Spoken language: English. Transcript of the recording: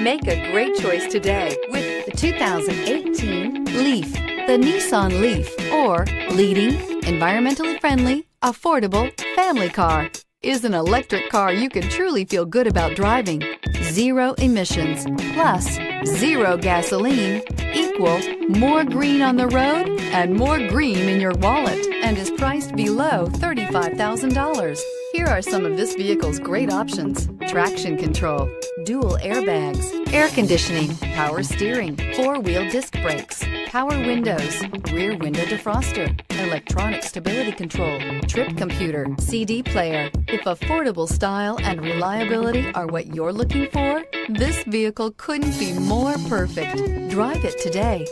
Make a great choice today with the 2018 Leaf. The Nissan Leaf, or leading, environmentally friendly, affordable family car, is an electric car you can truly feel good about driving. Zero emissions plus zero gasoline equals more green on the road and more green in your wallet, and is priced below $35,000. Here are some of this vehicle's great options: traction control, dual airbags, air conditioning, power steering, four-wheel disc brakes, power windows, rear window defroster, electronic stability control, trip computer, CD player. If affordable style and reliability are what you're looking for, this vehicle couldn't be more perfect. Drive it today.